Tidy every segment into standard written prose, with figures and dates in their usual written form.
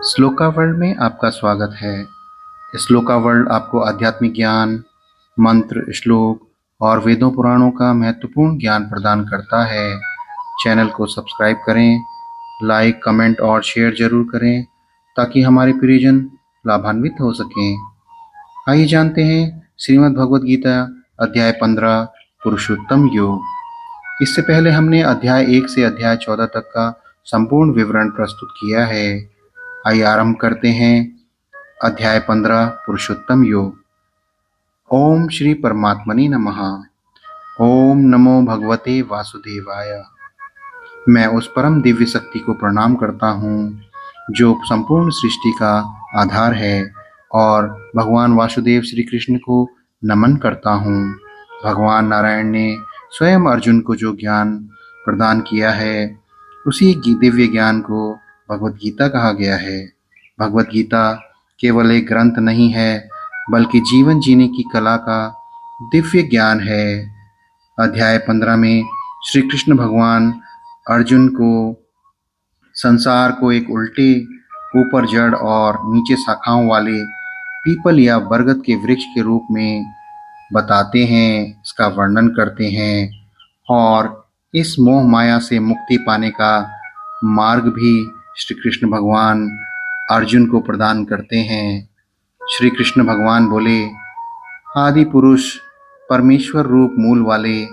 Shloka world में आपका स्वागत है। श्लोका वर्ल्ड आपको आध्यात्मिक ज्ञान, मंत्र, श्लोक और वेदों पुराणों का महत्वपूर्ण ज्ञान प्रदान करता है। चैनल को सब्सक्राइब करें, लाइक, कमेंट और शेयर जरूर करें ताकि हमारे प्रियजन लाभान्वित हो सकें। आइए जानते हैं श्रीमद् भगवद गीता अध्याय 15 पुरुषोत्तम योग। इससे पहले हमने अध्याय 1 से अध्याय 14 तक का संपूर्ण विवरण प्रस्तुत किया है। आइए आरंभ करते हैं। अध्याय 15 पुरुषोत्तम योग। ओम श्री परमात्मने नमः। ओम नमो भगवते वासुदेवाय। मैं उस परम दिव्य शक्ति को प्रणाम करता हूँ जो संपूर्ण सृष्टि का आधार है और भगवान वासुदेव श्री कृष्ण को नमन करता हूँ। भगवान नारायण ने स्वयं अर्जुन को जो ज्ञान प्रदान किया है उसी दिव्य ज्ञान को भगवद गीता कहा गया है। भगवद गीता केवल एक ग्रंथ नहीं है बल्कि जीवन जीने की कला का दिव्य ज्ञान है। अध्याय 15 में श्री कृष्ण भगवान अर्जुन को संसार को एक उल्टे, ऊपर जड़ और नीचे शाखाओं वाले पीपल या बरगद के वृक्ष के रूप में बताते हैं, इसका वर्णन करते हैं और इस मोह माया से मुक्ति पाने का मार्ग भी श्री कृष्ण भगवान अर्जुन को प्रदान करते हैं। श्री कृष्ण भगवान बोले, आदि पुरुष परमेश्वर रूप मूल वाले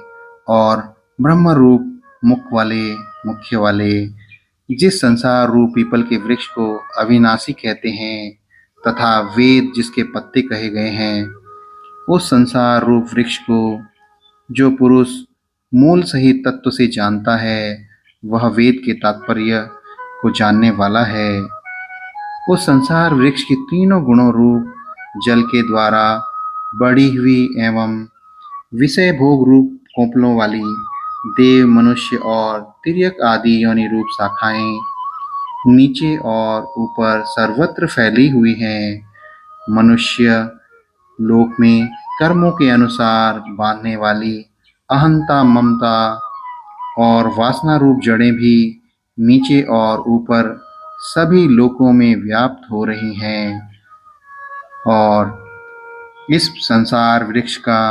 और ब्रह्म रूप मुख्य वाले जिस संसार रूप पीपल के वृक्ष को अविनाशी कहते हैं तथा वेद जिसके पत्ते कहे गए हैं, उस संसार रूप वृक्ष को जो पुरुष मूल सहित तत्व से जानता है वह वेद के तात्पर्य को जानने वाला है। उस संसार वृक्ष के तीनों गुणों रूप जल के द्वारा बढ़ी हुई एवं विषय भोग रूप कोपलों वाली देव, मनुष्य और तिर्यक आदि योनि रूप शाखाएं नीचे और ऊपर सर्वत्र फैली हुई हैं। मनुष्य लोक में कर्मों के अनुसार बांधने वाली अहंता, ममता और वासना रूप जड़ें भी नीचे और ऊपर सभी लोकों में व्याप्त हो रही हैं और इस संसार वृक्ष का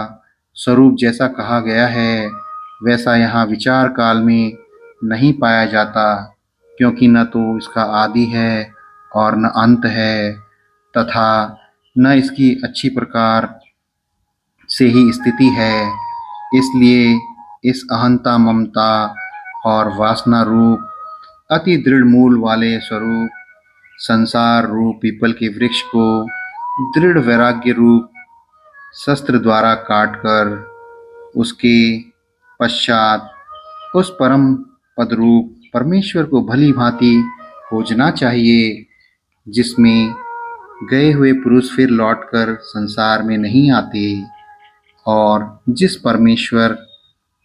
स्वरूप जैसा कहा गया है वैसा यहाँ विचार काल में नहीं पाया जाता, क्योंकि न तो इसका आदि है और न अंत है तथा न इसकी अच्छी प्रकार से ही स्थिति है। इसलिए इस अहंता, ममता और वासना रूप अति दृढ़ मूल वाले स्वरूप संसार रूप पीपल के वृक्ष को दृढ़ वैराग्य रूप शस्त्र द्वारा काटकर उसके पश्चात उस परम पद रूप परमेश्वर को भली भांति खोजना चाहिए, जिसमें गए हुए पुरुष फिर लौटकर संसार में नहीं आते और जिस परमेश्वर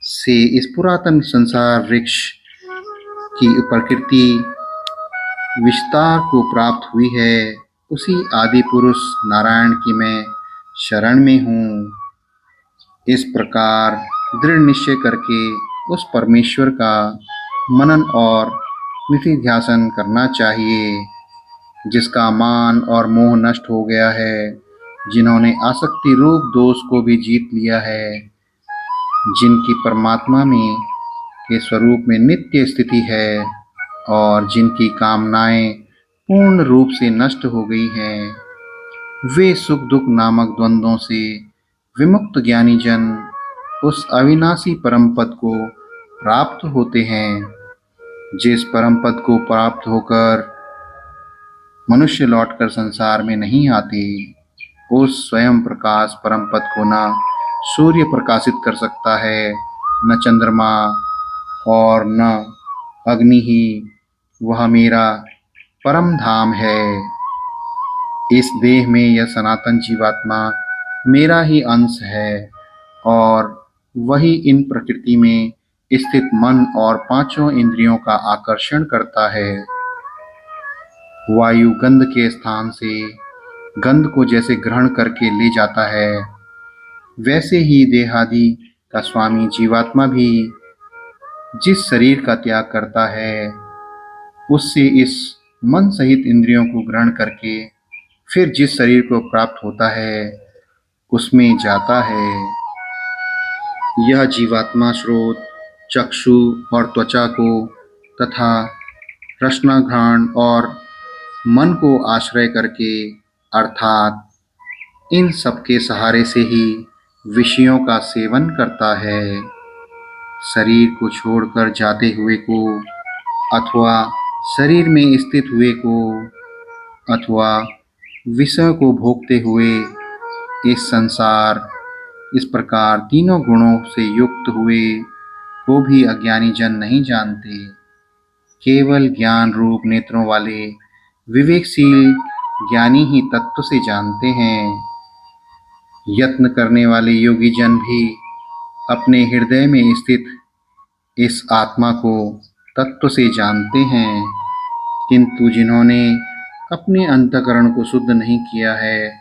से इस पुरातन संसार वृक्ष की प्रकृति विस्तार को प्राप्त हुई है, उसी आदि पुरुष नारायण की मैं शरण में हूँ। इस प्रकार दृढ़ निश्चय करके उस परमेश्वर का मनन और निधिध्यासन करना चाहिए, जिसका मान और मोह नष्ट हो गया है, जिन्होंने आसक्ति रूप दोष को भी जीत लिया है, जिनकी परमात्मा में के स्वरूप में नित्य स्थिति है और जिनकी कामनाएं पूर्ण रूप से नष्ट हो गई हैं, वे सुख दुख नामक द्वंद्वों से विमुक्त ज्ञानी जन उस अविनाशी परम पद को प्राप्त होते हैं। जिस परम पद को प्राप्त होकर मनुष्य लौटकर संसार में नहीं आते, उस स्वयं प्रकाश परम पद को न सूर्य प्रकाशित कर सकता है, न चंद्रमा और न अग्नि ही। वह मेरा परम धाम है। इस देह में यह सनातन जीवात्मा मेरा ही अंश है और वही इन प्रकृति में स्थित मन और पांचों इंद्रियों का आकर्षण करता है। वायु गंध के स्थान से गंध को जैसे ग्रहण करके ले जाता है, वैसे ही देहादि का स्वामी जीवात्मा भी जिस शरीर का त्याग करता है उससे इस मन सहित इंद्रियों को ग्रहण करके फिर जिस शरीर को प्राप्त होता है उसमें जाता है। यह जीवात्मा स्रोत, चक्षु और त्वचा को तथा रसना, घ्राण और मन को आश्रय करके अर्थात इन सबके सहारे से ही विषयों का सेवन करता है। शरीर को छोड़कर जाते हुए को अथवा शरीर में स्थित हुए को अथवा विषय को भोगते हुए इस संसार इस प्रकार तीनों गुणों से युक्त हुए को भी अज्ञानी जन नहीं जानते। केवल ज्ञान रूप नेत्रों वाले विवेकशील ज्ञानी ही तत्व से जानते हैं। यत्न करने वाले योगी जन भी अपने हृदय में स्थित इस आत्मा को तत्व से जानते हैं, किंतु जिन्होंने अपने अंतःकरण को शुद्ध नहीं किया है,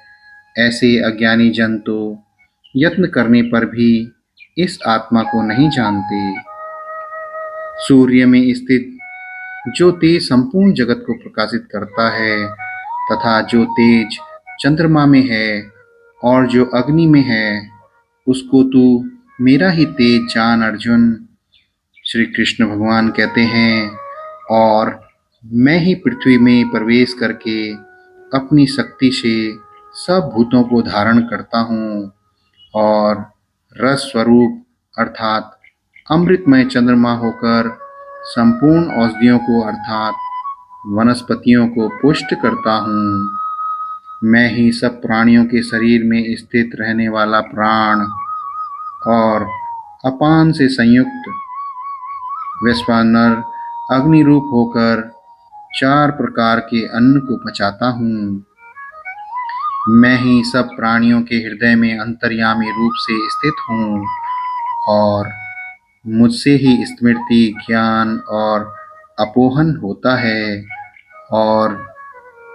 ऐसे अज्ञानी जन तो यत्न करने पर भी इस आत्मा को नहीं जानते। सूर्य में स्थित जो तेज संपूर्ण जगत को प्रकाशित करता है तथा जो तेज चंद्रमा में है और जो अग्नि में है, उसको तू मेरा ही तेज जान अर्जुन, श्री कृष्ण भगवान कहते हैं। और मैं ही पृथ्वी में प्रवेश करके अपनी शक्ति से सब भूतों को धारण करता हूँ और रस स्वरूप अर्थात अमृतमय चंद्रमा होकर संपूर्ण औषधियों को अर्थात वनस्पतियों को पुष्ट करता हूँ। मैं ही सब प्राणियों के शरीर में स्थित रहने वाला प्राण और अपान से संयुक्त वैश्वानर अग्नि रूप होकर 4 प्रकार के अन्न को पचाता हूँ। मैं ही सब प्राणियों के हृदय में अंतर्यामी रूप से स्थित हूँ और मुझसे ही स्मृति, ज्ञान और अपोहन होता है और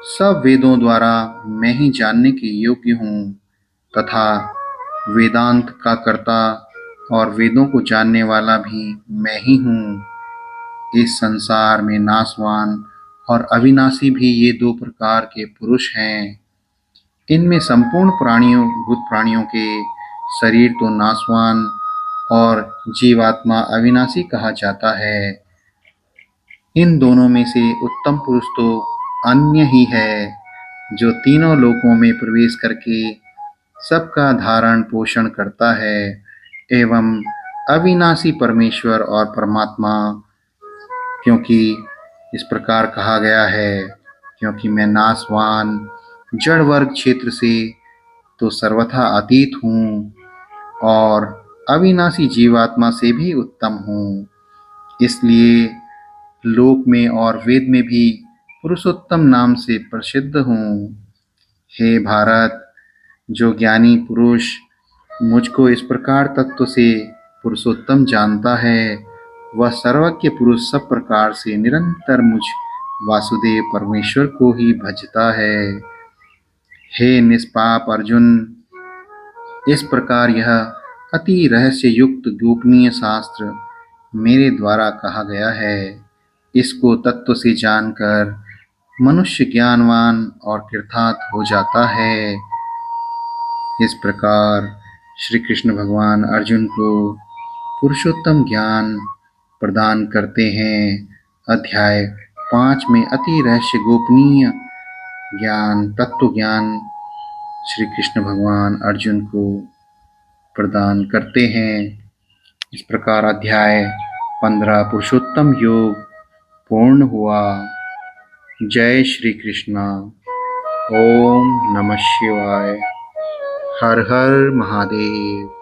सब वेदों द्वारा मैं ही जानने के योग्य हूँ तथा वेदांत का कर्ता और वेदों को जानने वाला भी मैं ही हूँ। इस संसार में नाशवान और अविनाशी भी ये 2 प्रकार के पुरुष हैं। इनमें संपूर्ण भूत प्राणियों के शरीर तो नाशवान और जीवात्मा अविनाशी कहा जाता है। इन दोनों में से उत्तम पुरुष तो अन्य ही है, जो तीनों लोकों में प्रवेश करके सबका धारण पोषण करता है एवं अविनाशी परमेश्वर और परमात्मा, क्योंकि इस प्रकार कहा गया है, क्योंकि मैं नाशवान जड़ वर्ग क्षेत्र से तो सर्वथा अतीत हूँ और अविनाशी जीवात्मा से भी उत्तम हूँ। इसलिए लोक में और वेद में भी पुरुषोत्तम नाम से प्रसिद्ध हूँ। हे भारत, जो ज्ञानी पुरुष मुझको इस प्रकार तत्व से पुरुषोत्तम जानता है, वह सर्वज्ञ पुरुष सब प्रकार से निरंतर मुझ वासुदेव परमेश्वर को ही भजता है। हे निष्पाप अर्जुन, इस प्रकार यह अति रहस्य युक्त गोपनीय शास्त्र मेरे द्वारा कहा गया है। इसको तत्व से जानकर मनुष्य ज्ञानवान और कृतार्थ हो जाता है। इस प्रकार श्री कृष्ण भगवान अर्जुन को पुरुषोत्तम ज्ञान प्रदान करते हैं। अध्याय 5 में अति रहस्य गोपनीय ज्ञान, तत्व ज्ञान श्री कृष्ण भगवान अर्जुन को प्रदान करते हैं। इस प्रकार अध्याय 15 पुरुषोत्तम योग पूर्ण हुआ। जय श्री कृष्णा। ओम नमः शिवाय। हर हर महादेव।